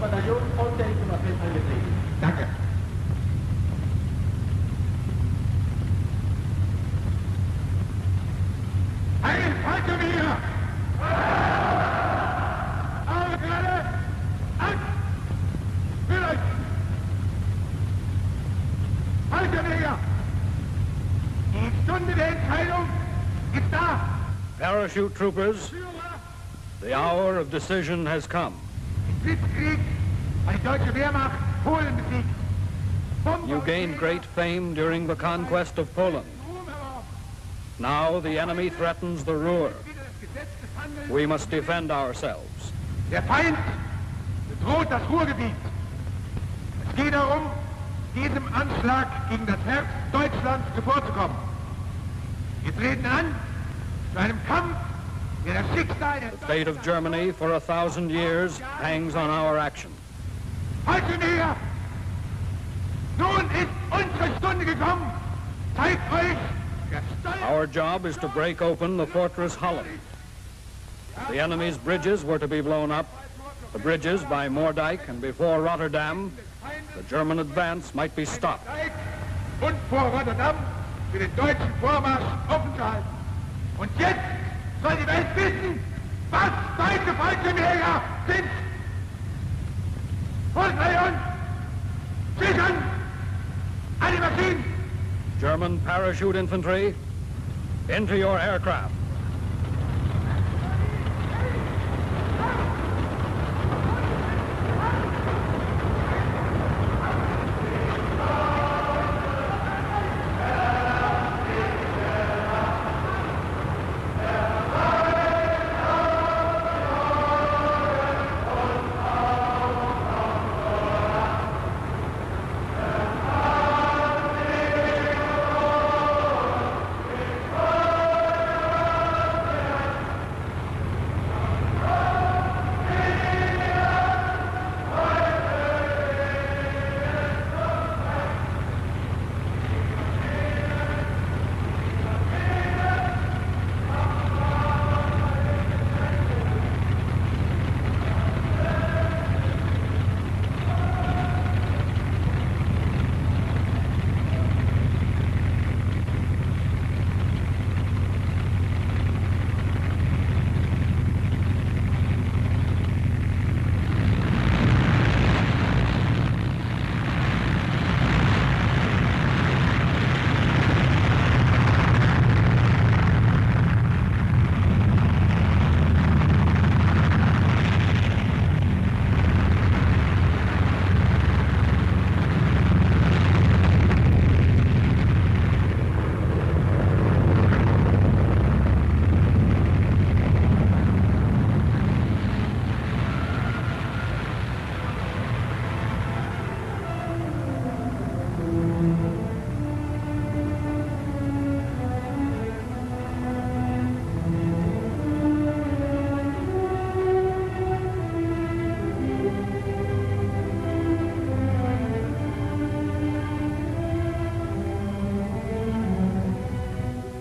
Bataillon vollständig zum Appell eingetreten. Danke. Ein Fallschirmjäger! Arme gerade! An! Für euch! Fallschirmjäger! Die Stunde der Entscheidung ist da! Parachute troopers, the hour of decision has come. Blitzkrieg hat die deutsche Wehrmacht Polen besiegt. You gained great fame during the conquest of Poland. Now the enemy threatens the Ruhr. We must defend ourselves. Der Feind bedroht das Ruhrgebiet. Es geht darum, diesem Anschlag gegen das Herz Deutschlands zuvorzukommen. Wir treten an zu einem Kampf, der das Schicksal der The fate of Germany for 1,000 years hangs on our action. Fallschirmjäger! Nun ist unsere Stunde gekommen. Zeigt euch der Steuer... Our job is to break open the fortress Holland. The enemy's bridges were to be blown up. The bridges by Moerdijk and before Rotterdam, the German advance might be stopped. Und vor Rotterdam für den deutschen Vormarsch offen zu halten. Und jetzt soll die Welt wissen, was deutsche Fallschirmjäger sind. Volksreihe uns! Sichern! Alle Maschinen! German parachute infantry, into your aircraft.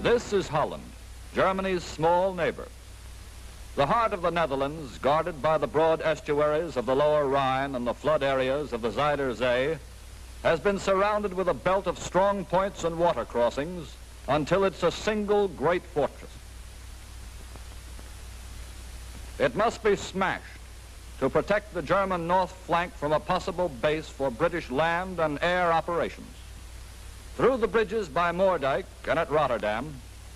This is Holland, Germany's small neighbor. The heart of the Netherlands, guarded by the broad estuaries of the lower Rhine and the flood areas of the Zuider Zee, has been surrounded with a belt of strong points and water crossings until it's a single great fortress. It must be smashed to protect the German north flank from a possible base for British land and air operations. Through the bridges by Moerdijk and at Rotterdam,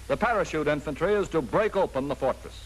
the parachute infantry is to break open the fortress.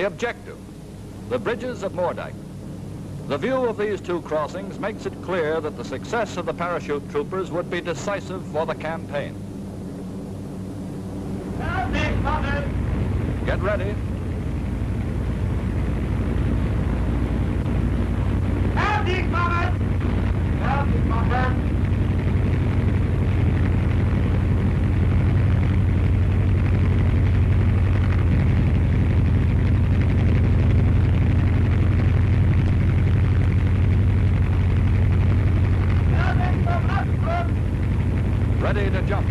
The objective, the bridges of Moerdijk. The view of these two crossings makes it clear that the success of the parachute troopers would be decisive for the campaign. Get ready. Ready to jump.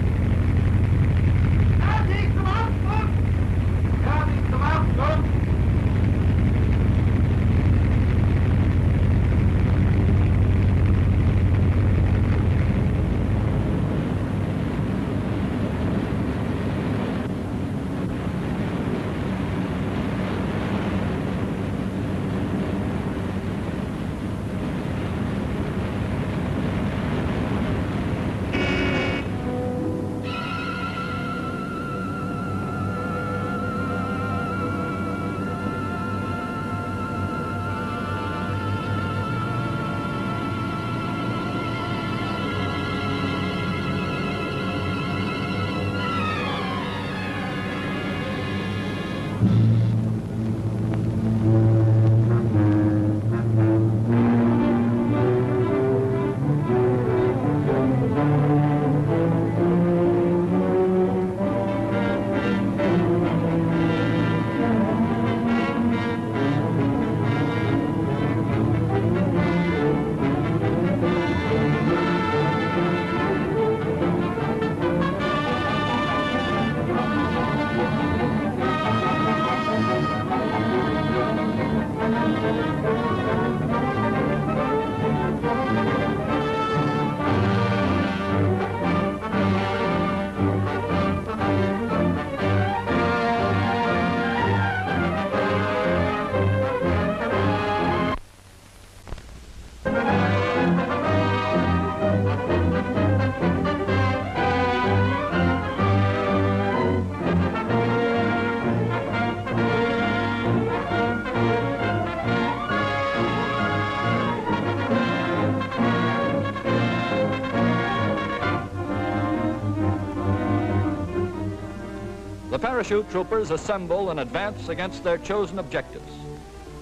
The parachute troopers assemble and advance against their chosen objectives.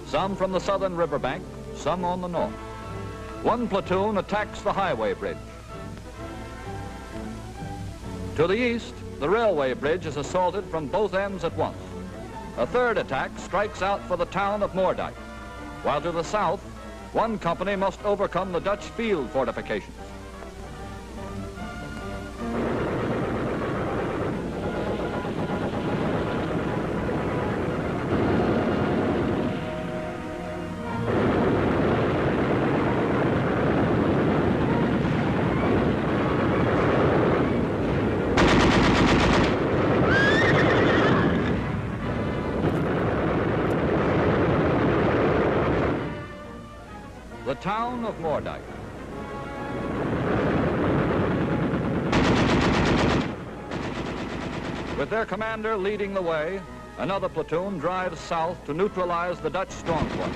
Some from the southern riverbank, some on the north. One platoon attacks the highway bridge. To the east, the railway bridge is assaulted from both ends at once. A third attack strikes out for the town of Moerdijk, while to the south, one company must overcome the Dutch field fortifications. The town of Moerdijk. With their commander leading the way, another platoon drives south to neutralize the Dutch strong point.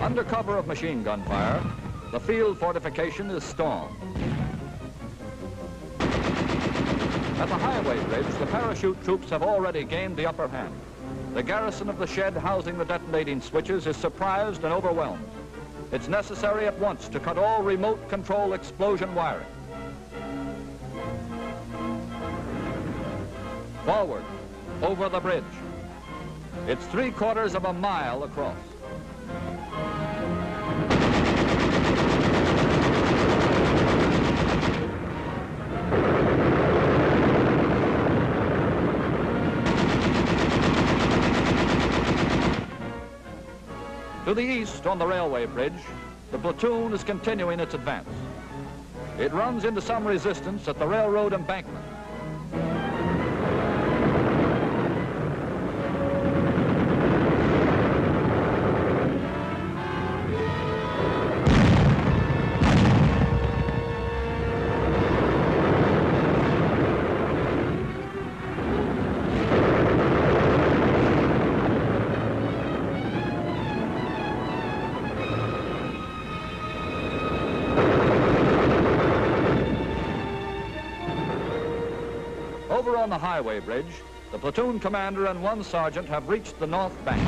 Under cover of machine gun fire, the field fortification is stormed. At the highway bridge, the parachute troops have already gained the upper hand. The garrison of the shed housing the detonating switches is surprised and overwhelmed. It's necessary at once to cut all remote control explosion wiring. Forward, over the bridge. It's 3/4 of a mile across. To the east on the railway bridge, the platoon is continuing its advance. It runs into some resistance at the railroad embankment. Over on the highway bridge, the platoon commander and one sergeant have reached the north bank.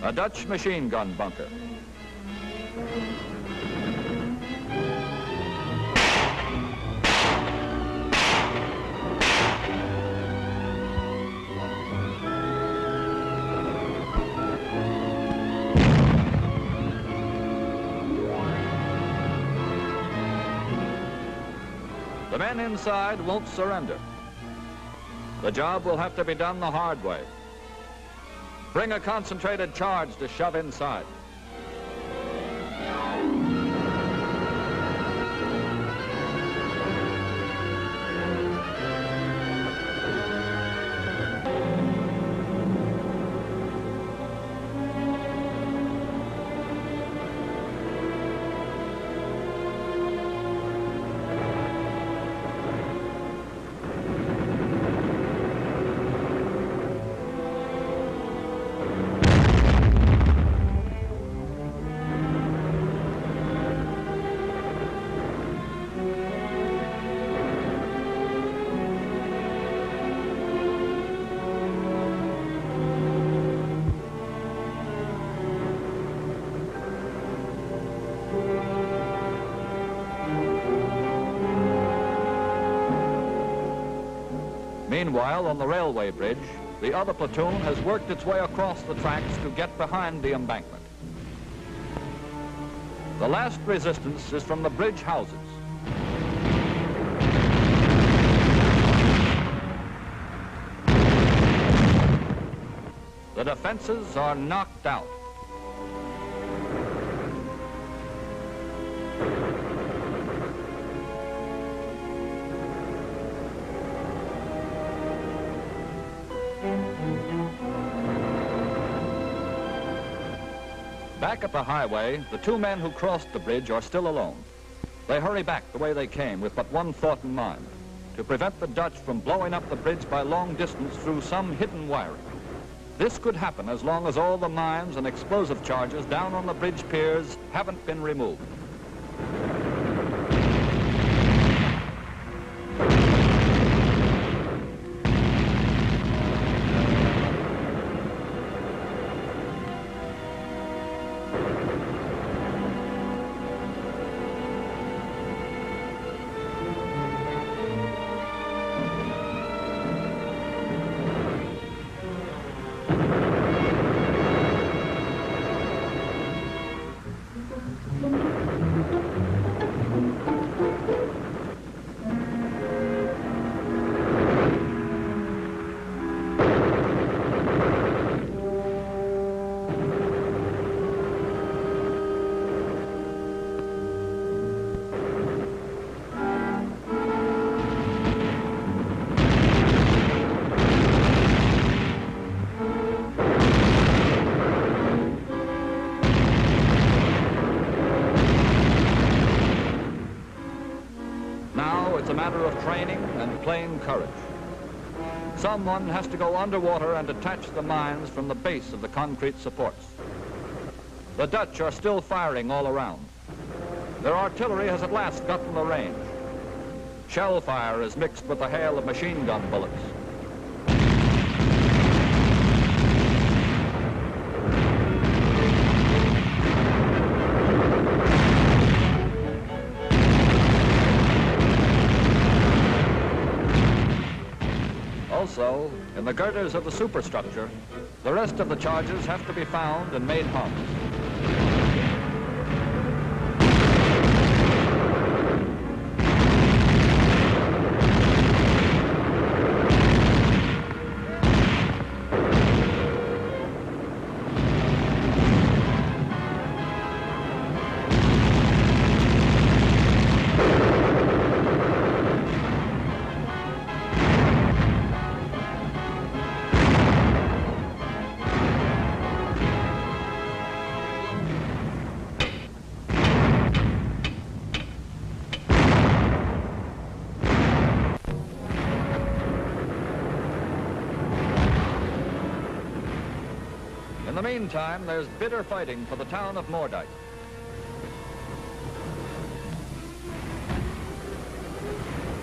A Dutch machine gun bunker. The men inside won't surrender. The job will have to be done the hard way. Bring a concentrated charge to shove inside. Meanwhile, on the railway bridge, the other platoon has worked its way across the tracks to get behind the embankment. The last resistance is from the bridge houses. The defenses are knocked out. Back at the highway, the two men who crossed the bridge are still alone. They hurry back the way they came with but one thought in mind, to prevent the Dutch from blowing up the bridge by long distance through some hidden wiring. This could happen as long as all the mines and explosive charges down on the bridge piers haven't been removed. It's a matter of training and plain courage. Someone has to go underwater and detach the mines from the base of the concrete supports. The Dutch are still firing all around. Their artillery has at last gotten the range. Shell fire is mixed with the hail of machine gun bullets. Also, in the girders of the superstructure, the rest of the charges have to be found and made hum. In the meantime, there's bitter fighting for the town of Moerdijk.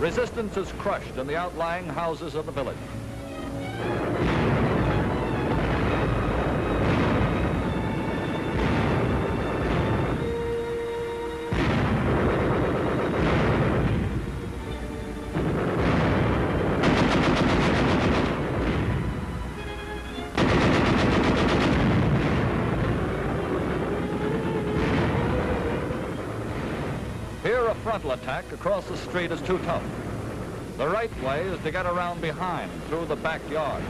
Resistance is crushed in the outlying houses of the village. Here, a frontal attack across the street is too tough. The right way is to get around behind, through the backyard.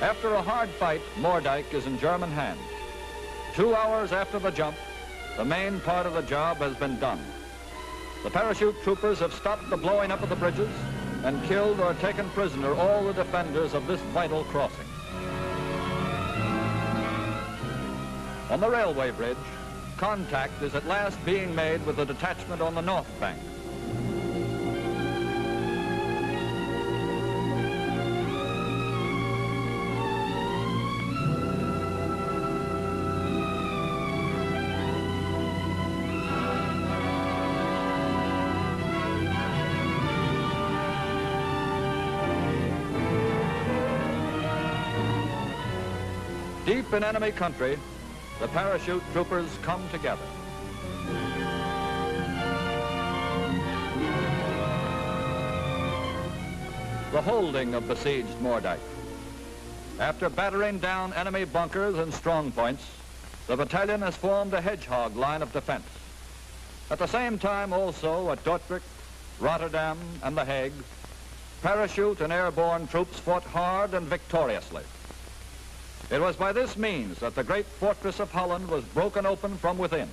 After a hard fight, Moerdijk is in German hands. 2 hours after the jump, the main part of the job has been done. The parachute troopers have stopped the blowing up of the bridges and killed or taken prisoner all the defenders of this vital crossing. On the railway bridge, contact is at last being made with the detachment on the north bank. Deep in enemy country, the parachute troopers come together. The holding of besieged Moerdijk. After battering down enemy bunkers and strong points, the battalion has formed a hedgehog line of defense. At the same time also at Dordrecht, Rotterdam, and The Hague, parachute and airborne troops fought hard and victoriously. It was by this means that the great fortress of Holland was broken open from within,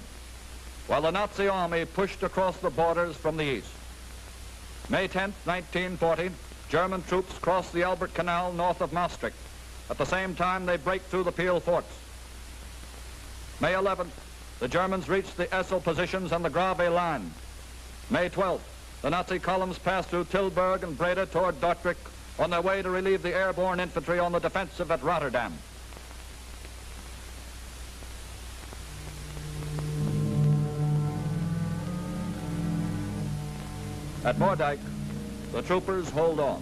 while the Nazi army pushed across the borders from the east. May 10, 1940, German troops crossed the Albert Canal north of Maastricht. At the same time, they break through the Peel forts. May 11th, the Germans reached the Essel positions and the Grave line. May 12th, the Nazi columns passed through Tilburg and Breda toward Dordrecht on their way to relieve the airborne infantry on the defensive at Rotterdam. At Moerdijk, the troopers hold on.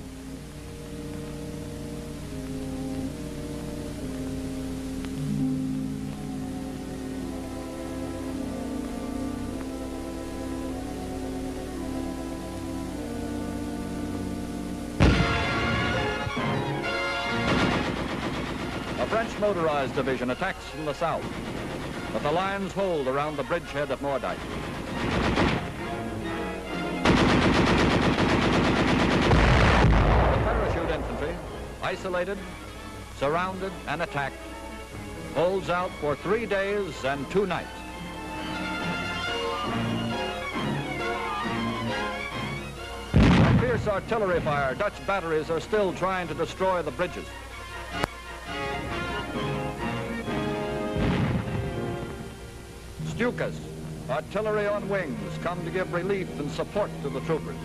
A French motorized division attacks from the south, but the lines hold around the bridgehead of Moerdijk. Isolated, surrounded, and attacked, holds out for 3 days and 2 nights. By fierce artillery fire, Dutch batteries are still trying to destroy the bridges. Stukas, artillery on wings, come to give relief and support to the troopers.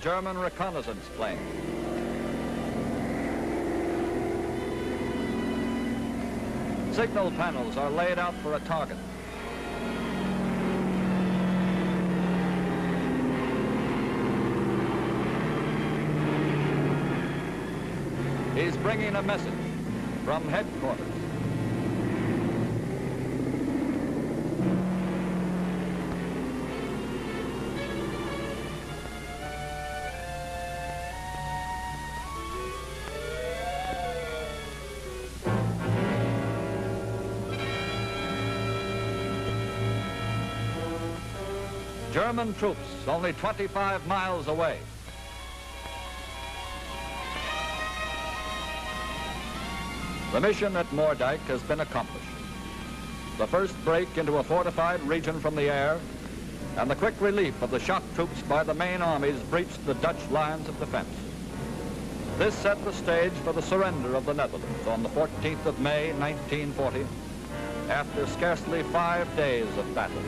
German reconnaissance plane. Signal panels are laid out for a target. He's bringing a message from headquarters. German troops only 25 miles away. The mission at Moerdijk has been accomplished. The first break into a fortified region from the air and the quick relief of the shock troops by the main armies breached the Dutch lines of defense. This set the stage for the surrender of the Netherlands on the 14th of May, 1940, after scarcely 5 days of battle.